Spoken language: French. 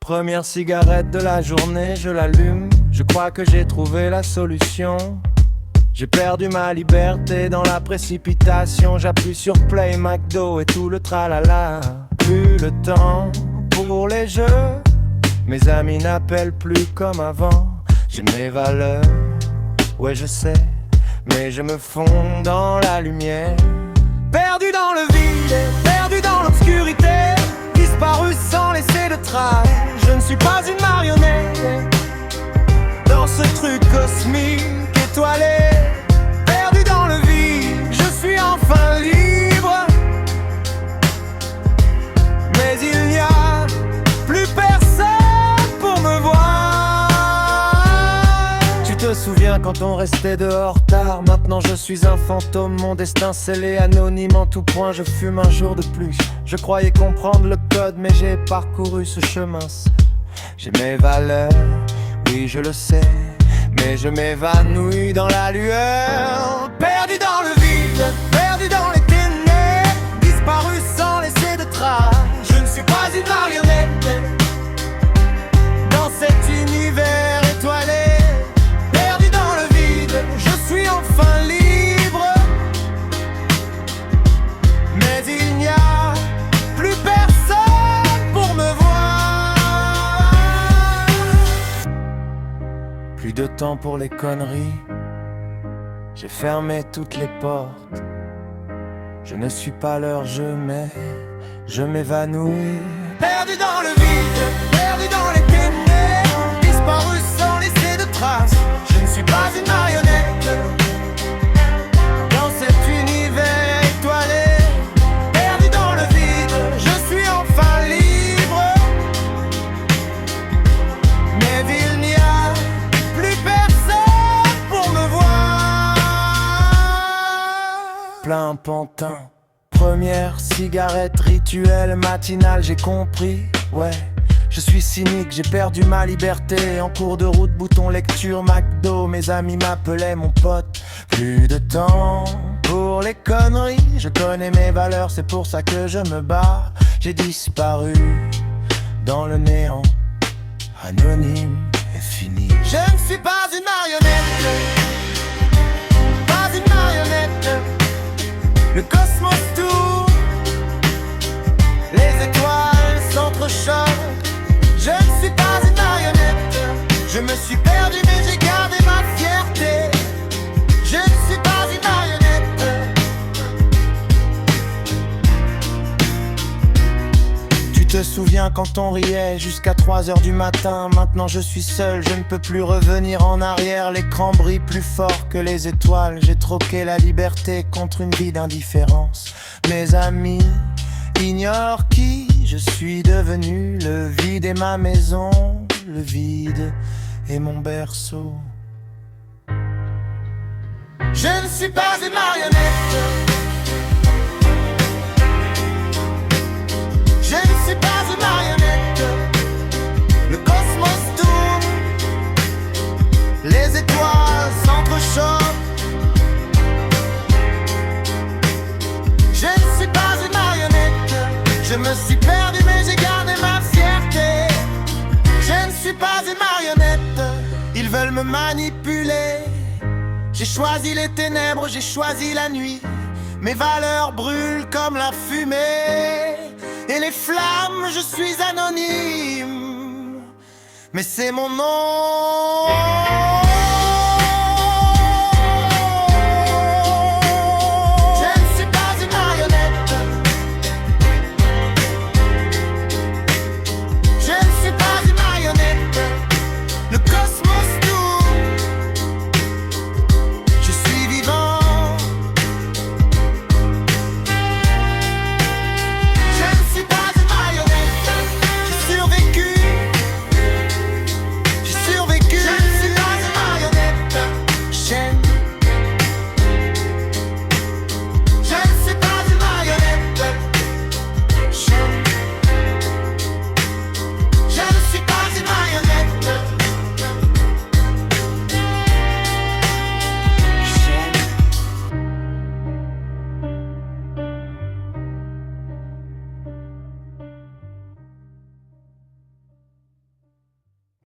Première cigarette de la journée, je l'allume. Je crois que j'ai trouvé la solution. J'ai perdu ma liberté dans la précipitation. J'appuie sur play, McDo et tout le tralala. Plus le temps pour les jeux. Mes amis n'appellent plus comme avant. J'ai mes valeurs, ouais je sais, mais je me fonds dans la lumière. Perdu dans le vide, perdu dans l'obscurité, disparu sans laisser de traces. Je ne suis pas une marionnette dans ce truc cosmique étoilé. Perdu dans le vide, je suis enfin libre. Mais il n'y a plus personne pour me voir. Tu te souviens quand on restait dehors tard? Maintenant je suis un fantôme, mon destin scellé, anonyme en tout point. Je fume un jour de plus. Je croyais comprendre le code, mais j'ai parcouru ce chemin seul. J'ai mes valeurs, oui je le sais, mais je m'évanouis dans la lueur. Perdu dans le vide, perdu dans les ténèbres, disparu sans laisser de traces. Je ne suis pas une marionnette dans cet univers étoilé. Perdu dans le vide, je suis enfin libre. Mais il n'y a plus personne pour me voir. Plus de temps pour les conneries. J'ai fermé toutes les portes. Je ne suis pas leur jeu, mais je m'évanouis. Perdu dans le vide, perdu dans les ténèbres, disparu sans laisser de traces. Je ne suis pas une marionnette dans cet univers étoilé. Perdu dans le vide, je suis enfin libre. Mais il n'y a plus personne pour me voir. Plein pantin. Première cigarette rituelle matinale, j'ai compris, ouais. Je suis cynique, j'ai perdu ma liberté. En cours de route, bouton lecture, McDo. Mes amis m'appelaient mon pote. Plus de temps pour les conneries. Je connais mes valeurs, c'est pour ça que je me bats. J'ai disparu dans le néant, anonyme et fini. Je ne suis pas une marionnette, pas une marionnette. Le cosmos tourne, les étoiles s'entrechoquent. Je ne suis pas une marionnette. Je me suis perdu mais j'ai gardé ma fierté. Je ne suis pas une marionnette. Tu te souviens quand on riait jusqu'à 3h du matin? Maintenant je suis seul, je ne peux plus revenir en arrière. L'écran brille plus fort que les étoiles. J'ai troqué la liberté contre une vie d'indifférence. Mes amis ignorent qui je suis devenu. Le vide est ma maison, le vide est mon berceau. Je ne suis pas une marionnette. Je ne suis pas une marionnette. Le cosmos tourne, les étoiles s'entrechoquent. Je ne suis pas une marionnette. Je me suis perdu mais j'ai gardé ma fierté. Je ne suis pas une marionnette. Ils veulent me manipuler. J'ai choisi les ténèbres, j'ai choisi la nuit. Mes valeurs brûlent comme la fumée. Et les flammes, je suis anonyme. Mais c'est mon nom.